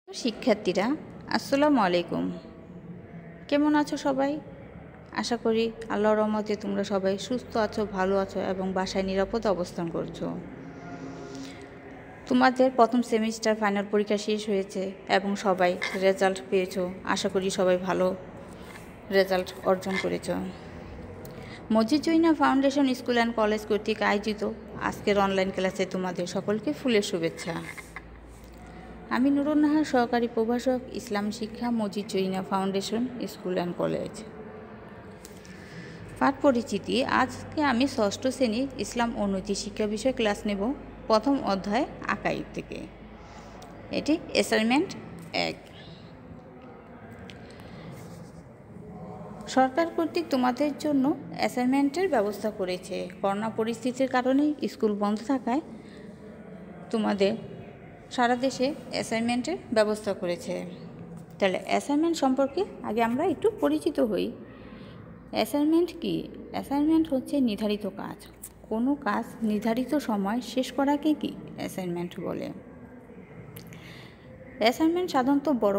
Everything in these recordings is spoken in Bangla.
শিক্ষার্থীরা আসসালামু আলাইকুম। কেমন আছো সবাই? আশা করি আল্লাহর রহমতে তোমরা সবাই সুস্থ আছো, ভালো আছো এবং বাসায় নিরাপদে অবস্থান করছো। তোমাদের প্রথম সেমিস্টার ফাইনাল পরীক্ষা শেষ হয়েছে এবং সবাই রেজাল্ট পেয়েছো। আশা করি সবাই ভালো রেজাল্ট অর্জন করেছো। মসজিদ Joina foundation school and college কর্তৃক আয়োজিত আজকের অনলাইন ক্লাসে তোমাদের সকলকে ফুলের শুভেচ্ছা। আমি নুরুন নাহার, সহকারী প্রভাষক, ইসলাম শিক্ষা, মসজিদ Joina foundation school and college. পাঠ পরিচিতি। আজকে আমি ষষ্ঠ শ্রেণীর ইসলাম ও নৈতিক শিক্ষা বিষয়ে ক্লাস নেব, প্রথম অধ্যায় আকাইদ থেকে। এটি অ্যাসাইনমেন্ট 1। সরকার কর্তৃক তোমাদের জন্য অ্যাসাইনমেন্টের ব্যবস্থা করেছে। করোনা পরিস্থিতির কারণে স্কুল বন্ধ থাকায় তোমাদের সারা দেশে অ্যাসাইনমেন্টের ব্যবস্থা করেছে। তাহলে অ্যাসাইনমেন্ট সম্পর্কে আগে আমরা একটু পরিচিত হই। অ্যাসাইনমেন্ট কি? অ্যাসাইনমেন্ট হচ্ছে নির্ধারিত কাজ। কোনো কাজ নির্ধারিত সময় শেষ করাকে কি অ্যাসাইনমেন্ট বলে। অ্যাসাইনমেন্ট সাধারণত বড়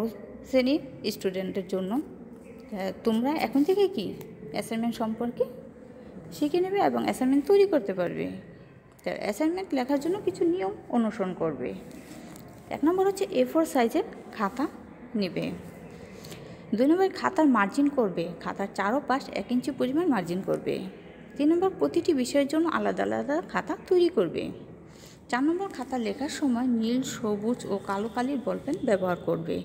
শ্রেণীর স্টুডেন্টের জন্য। তোমরা এখন থেকে কি অ্যাসাইনমেন্ট সম্পর্কে শিখে নেবে এবং অ্যাসাইনমেন্ট তৈরি করতে পারবে। তার অ্যাসাইনমেন্ট লেখার জন্য কিছু নিয়ম অনুসরণ করবে। 1 নম্বর হচ্ছে A4 সাইজের খাতা নেবে। 2 নম্বর খাতার মার্জিন করবে। খাতার চারোপাশ 1 ইঞ্চি পরিমাণ মার্জিন করবে। 3 নম্বর প্রতিটি বিষয়ের জন্য আলাদা আলাদা খাতা তৈরি করবে। 4 নম্বর খাতা লেখার সময় নীল, সবুজ ও কালো কালির বলপেন ব্যবহার করবে,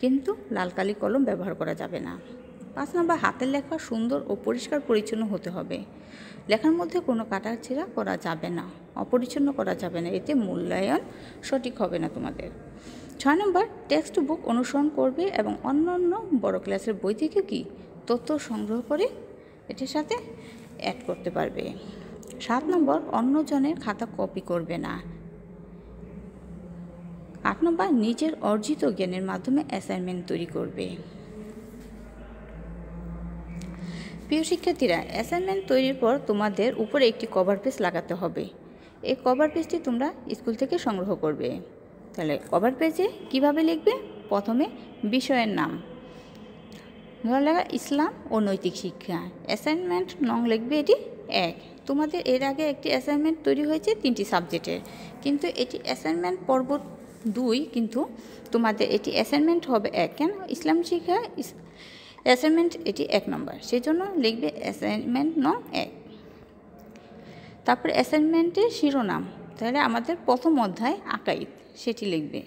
কিন্তু লাল কালি কলম ব্যবহার করা যাবে না। 5 নম্বর হাতের লেখা সুন্দর ও পরিষ্কার পরিচ্ছন্ন হতে হবে। লেখার মধ্যে কোনো কাটাছেঁড়া করা যাবে না, অপরিচ্ছন্ন করা যাবে না, এতে মূল্যায়ন সঠিক হবে না তোমাদের। 6 নম্বর টেক্সট বুক অনুসরণ করবে এবং অন্য বড় ক্লাসের বই থেকে কি তথ্য সংগ্রহ করে এটির সাথে অ্যাড করতে পারবে। 7 নম্বর অন্যজনের খাতা কপি করবে না। 8 নম্বর নিজের অর্জিত জ্ঞানের মাধ্যমে অ্যাসাইনমেন্ট তৈরি করবে। প্রিয় শিক্ষার্থীরা, অ্যাসাইনমেন্ট তৈরির পর তোমাদের উপরে একটি কভার পেজ লাগাতে হবে। এই কভার পেজটি তোমরা স্কুল থেকে সংগ্রহ করবে। তাহলে কভার পেজে কিভাবে লিখবে? প্রথমে বিষয়ের নাম, ধরে লেখা ইসলাম ও নৈতিক শিক্ষা। অ্যাসাইনমেন্ট নং লিখবে এটি 1। তোমাদের এর আগে একটি অ্যাসাইনমেন্ট তৈরি হয়েছে 3টি সাবজেক্টের, কিন্তু এটি অ্যাসাইনমেন্ট পর্ব 2, কিন্তু তোমাদের এটি অ্যাসাইনমেন্ট হবে 1। কেন? ইসলাম শিক্ষা অ্যাসাইনমেন্ট এটি 1 নম্বর, সেই জন্য লিখবে অ্যাসাইনমেন্ট নং 1। তারপর অ্যাসাইনমেন্টের শিরোনাম, তাহলে আমাদের প্রথম অধ্যায় আকাইদ, সেটি লিখবে।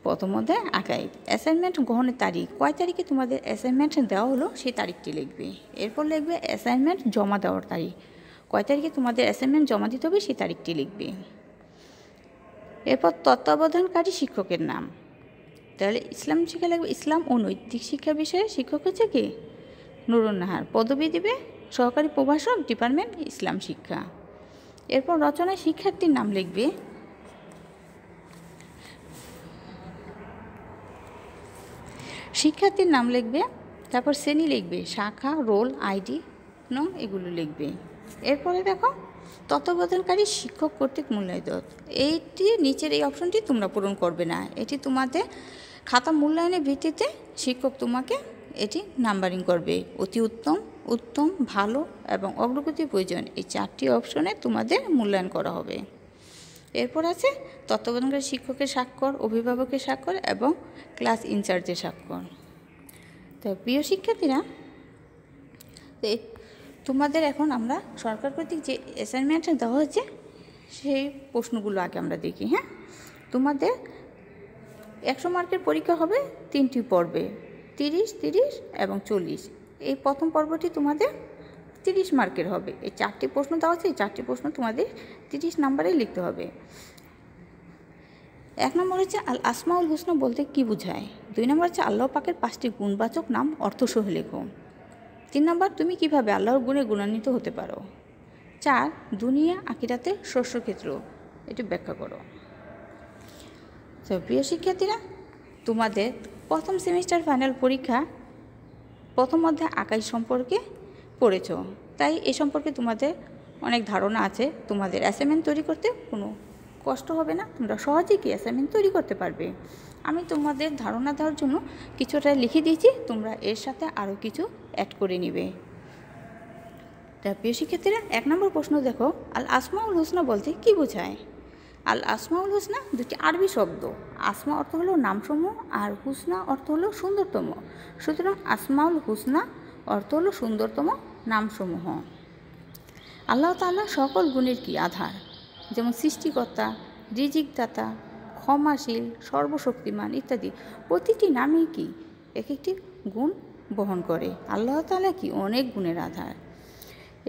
প্রথম অধ্যায় আকাইদ। অ্যাসাইনমেন্ট গ্রহণের তারিখ, কয় তারিখে তোমাদের অ্যাসাইনমেন্ট দেওয়া হলো সেই তারিখটি লিখবে। এরপর লিখবে অ্যাসাইনমেন্ট জমা দেওয়ার তারিখ, কয় তারিখে তোমাদের অ্যাসাইনমেন্ট জমা দিতে হবে সেই তারিখটি লিখবে। এরপর তত্ত্বাবধানকারী শিক্ষকের নাম, তাহলে ইসলাম শিক্ষা লিখবে ইসলাম ও নৈতিক শিক্ষা বিষয়ে শিক্ষক হচ্ছে কি? নুরুন নাহার। পদবী দিবে সহকারী প্রভাষক, ডিপার্টমেন্ট ইসলাম শিক্ষা। এরপর রচনায় শিক্ষার্থীর নাম লিখবে। শিক্ষার্থীর নাম লিখবে, তারপর শ্রেণী লিখবে, শাখা, রোল, আইডি নং এগুলো লিখবে। এরপরে দেখো তত্ত্বাবধানকারী শিক্ষক কর্তৃক মূল্যায়িত। এইটি নিচের এই অপশনটি তোমরা পূরণ করবে না, এটি তোমাদের খাতা মূল্যায়নের ভিত্তিতে শিক্ষক তোমাকে এটি নাম্বারিং করবে। অতি উত্তম, উত্তম, ভালো এবং অগ্রগতির প্রয়োজন, এই 4টি অপশনে তোমাদের মূল্যায়ন করা হবে। এরপর আছে তত্ত্বাবধানকারী শিক্ষকের স্বাক্ষর, অভিভাবকের স্বাক্ষর এবং ক্লাস ইনচার্জের স্বাক্ষর। তো প্রিয় শিক্ষার্থীরা, তোমাদের এখন আমরা সরকার কর্তৃক যে অ্যাসাইনমেন্ট দেওয়া হচ্ছে সেই প্রশ্নগুলো আগে আমরা দেখি। হ্যাঁ, তোমাদের 100 মার্কের পরীক্ষা হবে 3টি পর্বে, 30, 30 এবং 40। এই প্রথম পর্বটি তোমাদের 30 মার্কের হবে। এই 4টি প্রশ্ন দেওয়া আছে, এই 4টি প্রশ্ন তোমাদের 30 নাম্বারে লিখতে হবে। 1 নম্বর হচ্ছে আল আসমাউল হুসনা বলতে কি বোঝায়। 2 নম্বর হচ্ছে আল্লাহ পাকের 5টি গুণবাচক নাম অর্থসহ লেখো। 3 নম্বর তুমি কিভাবে আল্লাহর গুণে গুণান্বিত হতে পারো। 4 দুনিয়া আখিরাতে শস্যক্ষেত্র, এটি ব্যাখ্যা করো। তো প্রিয় শিক্ষার্থীরা, তোমাদের প্রথম সেমিস্টার ফাইনাল পরীক্ষা প্রথম অধ্যায় আকাইদ সম্পর্কে পড়েছ, তাই এ সম্পর্কে তোমাদের অনেক ধারণা আছে। তোমাদের অ্যাসাইনমেন্ট তৈরি করতে কোনো কষ্ট হবে না, তোমরা সহজেই কি অ্যাসাইনমেন্ট তৈরি করতে পারবে। আমি তোমাদের ধারণা দেওয়ার জন্য কিছুটা লিখে দিয়েছি, তোমরা এর সাথে আরও কিছু অ্যাড করে নিবে। তা প্রিয় শিক্ষার্থীরা, 1 নম্বর প্রশ্ন দেখো, আল আসমাউল হুসনা বলতে কি বোঝায়? আল আসমাউল হুসনা দুটি আরবি শব্দ। আসমা অর্থ হলো নামসমূহ, আর হুসনা অর্থ হলো সুন্দরতম। সুতরাং আসমাউল হুসনা অর্থ হলো সুন্দরতম নামসমূহ। আল্লাহ তাআলা সকল গুণের কি আধার, যেমন সৃষ্টিকর্তা, রিজিকদাতা, ক্ষমাশীল, সর্বশক্তিমান ইত্যাদি। প্রতিটি নামই কি এক একটি গুণ বহন করে। আল্লাহ তাআলা কি অনেক গুণের আধার।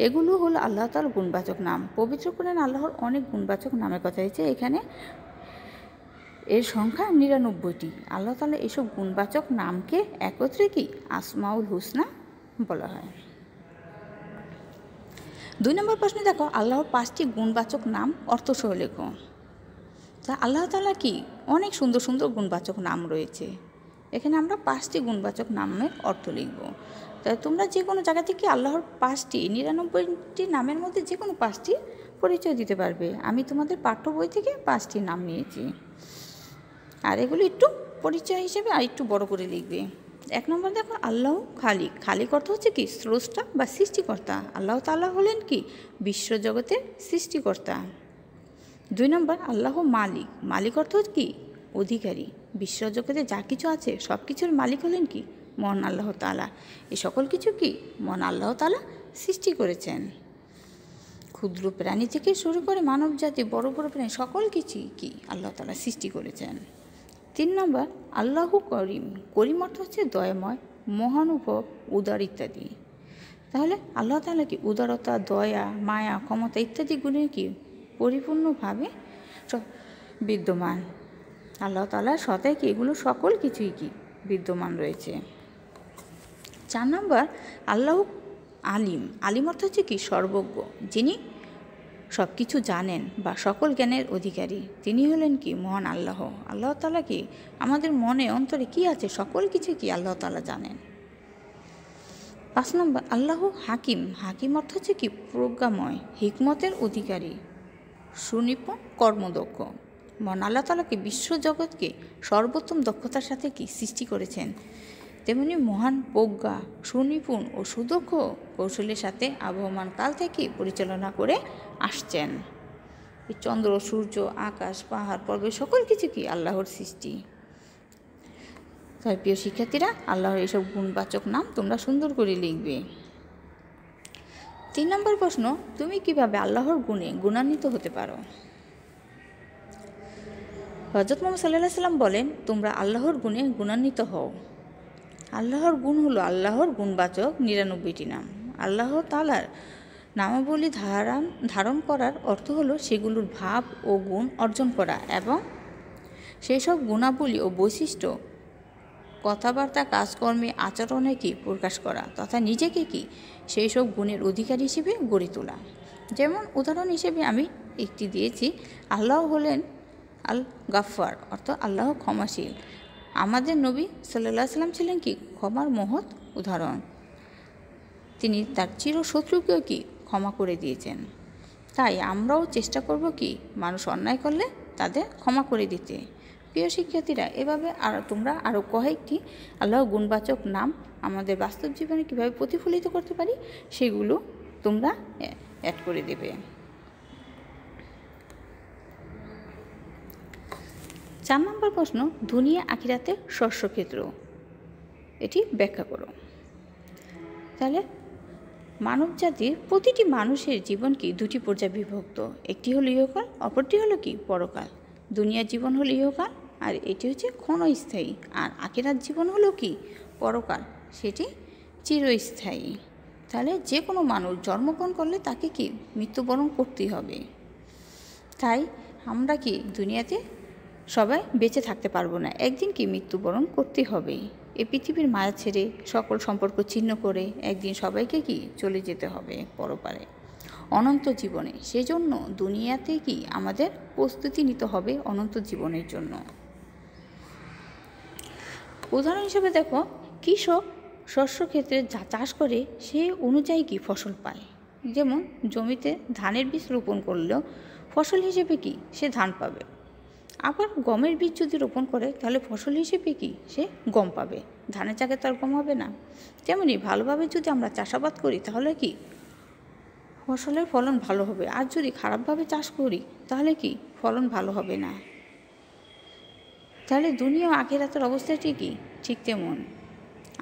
এগুলো হলো আল্লাহ তাআলার গুণবাচক নাম। পবিত্র কোরআনে আল্লাহর অনেক গুণবাচক নামের কথা হয়েছে, এখানে এর সংখ্যা 99টি। আল্লাহ তাআলা এসব গুণবাচক নামকে একত্রে কি আসমাউল হুসনা বলা হয়। 2 নম্বর প্রশ্নে দেখো, আল্লাহর 5টি গুণবাচক নাম অর্থসহ লেখো। তা আল্লাহ তাআলা কি অনেক সুন্দর সুন্দর গুণবাচক নাম রয়েছে। এখানে আমরা 5টি গুণবাচক নামের অর্থ লিখব। তাই তোমরা যে কোনো জায়গা থেকে আল্লাহর 5টি 99টি নামের মধ্যে যে কোনো 5টি পরিচয় দিতে পারবে। আমি তোমাদের পাঠ্য বই থেকে 5টি নাম নিয়েছি, আর এগুলো একটু পরিচয় হিসেবে আর একটু বড় করে লিখবে। 1 নম্বর দেখো, আল্লাহ খালিক। খালিক অর্থ হচ্ছে কি স্রষ্টা বা সৃষ্টিকর্তা। আল্লাহ তাআলা হলেন কি বিশ্বজগতের সৃষ্টিকর্তা। 2 নম্বর, আল্লাহ মালিক। মালিক অর্থ কি অধিকারী। বিশ্বজগতে যা কিছু আছে সব কিছুর মালিক হলেন কি মহান আল্লাহ তাআলা। এই সকল কিছু কি মহান আল্লাহ তাআলা সৃষ্টি করেছেন। ক্ষুদ্র প্রাণী থেকে শুরু করে মানব জাতি, বড় বড় প্রাণী, সকল কিছুই কি আল্লাহ তাআলা সৃষ্টি করেছেন। 3 নম্বর, আল্লাহ করিম। করিম অর্থ হচ্ছে দয়াময়, মহানুভব, উদার ইত্যাদি। তাহলে আল্লাহ তাআলা কি উদারতা, দয়া, মায়া, ক্ষমতা ইত্যাদি গুণে কি পরিপূর্ণভাবে বিদ্যমান। আল্লাহ তাআলার সত্তায় কি এগুলো সকল কিছুই কি বিদ্যমান রয়েছে। 4 নম্বর, আল্লাহ আলিম। আলিম অর্থ হচ্ছে কি সর্বজ্ঞ, যিনি সব কিছু জানেন বা সকল জ্ঞানের অধিকারী। তিনি হলেন কি মহান আল্লাহ। আল্লাহ তাআলা কি আমাদের মনে অন্তরে কি আছে সকল কিছু কি আল্লাহ তাআলা জানেন। 5 নম্বর, আল্লাহ হাকিম। হাকিম অর্থ হচ্ছে কি প্রজ্ঞাময়, হিকমতের অধিকারী, সুনিপুণ, কর্মদক্ষ। মহান আল্লাহ তাআলা কি বিশ্বজগৎকে সর্বোত্তম দক্ষতার সাথে কি সৃষ্টি করেছেন, তেমনি মহান প্রজ্ঞা, সুনিপুণ ও সুদক্ষ কৌশলের সাথে আবহমান কাল থেকে পরিচালনা করে আসছেন। এই চন্দ্র, সূর্য, আকাশ, পাহাড়, পর্বত সকল কিছু কি আল্লাহর সৃষ্টি। তাই প্রিয় শিক্ষার্থীরা, আল্লাহর এসব গুণবাচক নাম তোমরা সুন্দর করে লিখবে। 3 নম্বর প্রশ্ন, তুমি কিভাবে আল্লাহর গুণে গুণান্বিত হতে পারো? হযরত মুহাম্মদ সাল্লাল্লাহু আলাইহি ওয়াসাল্লাম বলেন, তোমরা আল্লাহর গুণে গুণান্বিত হও। আল্লাহর গুণ হলো আল্লাহর গুণবাচক 99টি নাম। আল্লাহ তাআলার নামাবলী ধারণ করার অর্থ হলো সেগুলোর ভাব ও গুণ অর্জন করা এবং সেই সব গুণাবলী ও বৈশিষ্ট্য কথাবার্তা, কাজকর্মে, আচরণে কি প্রকাশ করা তথা নিজেকে কি সেই সব গুণের অধিকারী হিসেবে গড়ে তোলা। যেমন উদাহরণ হিসেবে আমি একটি দিয়েছি, আল্লাহ হলেন আল গাফফার, অর্থ আল্লাহ ক্ষমাশীল। আমাদের নবী সাল্লাল্লাহু আলাইহি ওয়াসাল্লাম ছিলেন কি ক্ষমার মহৎ উদাহরণ। তিনি তার চিরশত্রুকেও কি ক্ষমা করে দিয়েছেন। তাই আমরাও চেষ্টা করব কি মানুষ অন্যায় করলে তাদের ক্ষমা করে দিতে। প্রিয় শিক্ষার্থীরা, এভাবে তোমরা আরও কয়েকটি আল্লাহর গুণবাচক নাম আমাদের বাস্তব জীবনে কীভাবে প্রতিফলিত করতে পারি সেগুলো তোমরা অ্যাড করে দেবে। 4 নম্বর প্রশ্ন, দুনিয়া আখিরাতের শস্যক্ষেত্র, এটি ব্যাখ্যা করো। তাহলে মানব জাতির প্রতিটি মানুষের জীবন কি 2টি পর্যায়ে বিভক্ত। একটি হলো ইহকাল, অপরটি হলো কি পরকাল। দুনিয়ার জীবন হলো ইহকাল, আর এটি হচ্ছে ক্ষণস্থায়ী। আর আখিরাত জীবন হলো কি পরকাল, সেটি চিরস্থায়ী। তাহলে যে কোনো মানুষ জন্মগ্রহণ করলে তাকে কি মৃত্যুবরণ করতেই হবে। তাই আমরা কি দুনিয়াতে সবাই বেঁচে থাকতে পারবো না, একদিন কি মৃত্যুবরণ করতে হবে। এই পৃথিবীর মায়া ছেড়ে সকল সম্পর্ক ছিন্ন করে একদিন সবাইকে কি চলে যেতে হবে পরপারে অনন্ত জীবনে। সেজন্য দুনিয়াতে কি আমাদের প্রস্তুতি নিতে হবে অনন্ত জীবনের জন্য। উদাহরণ হিসেবে দেখো, কৃষক শস্যক্ষেত্রে যা চাষ করে সে অনুযায়ী কি ফসল পায়। যেমন জমিতে ধানের বীজ রোপণ করলেও ফসল হিসেবে কি সে ধান পাবে। আবার গমের বীজ যদি রোপণ করে তাহলে ফসল হিসেবে কি সে গম পাবে, ধানের জায়গায় তো আর গম হবে না। তেমনি ভালোভাবে যদি আমরা চাষাবাদ করি তাহলে কি ফসলের ফলন ভালো হবে, আর যদি খারাপভাবে চাষ করি তাহলে কি ফলন ভালো হবে না। তাহলে দুনিয়া ও আখিরাতের অবস্থাটি কি ঠিক তেমন।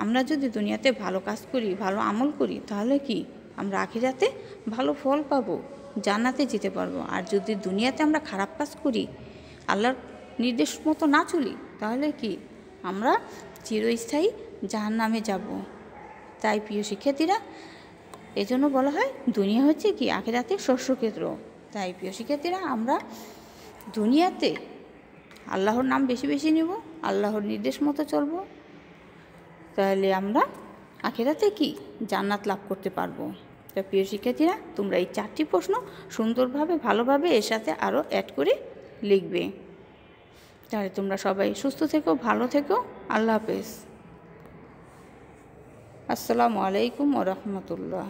আমরা যদি দুনিয়াতে ভালো কাজ করি, ভালো আমল করি, তাহলে কি আমরা আখিরাতে ভালো ফল পাবো, জান্নাতে যেতে পারবো। আর যদি দুনিয়াতে আমরা খারাপ কাজ করি, আল্লাহর নির্দেশ মতো না চলি, তাহলে কি আমরা চিরস্থায়ী জাহান্নামে যাব। তাই প্রিয় শিক্ষার্থীরা, এজন্য বলা হয় দুনিয়া হচ্ছে কি আখিরাতের শস্যক্ষেত্র। তাই প্রিয় শিক্ষার্থীরা, আমরা দুনিয়াতে আল্লাহর নাম বেশি বেশি নেব, আল্লাহর নির্দেশ মতো চলব, তাহলে আমরা আখিরাতে কি জান্নাত লাভ করতে পারবো। তা প্রিয় শিক্ষার্থীরা, তোমরা এই 4টি প্রশ্ন সুন্দরভাবে ভালোভাবে এর সাথে আরও অ্যাড করে লিখবে। তাহলে তোমরা সবাই সুস্থ থেকো, ভালো থেকো। আল্লাহ হাফেজ। আসসালামু আলাইকুম ওয়া রাহমাতুল্লাহ।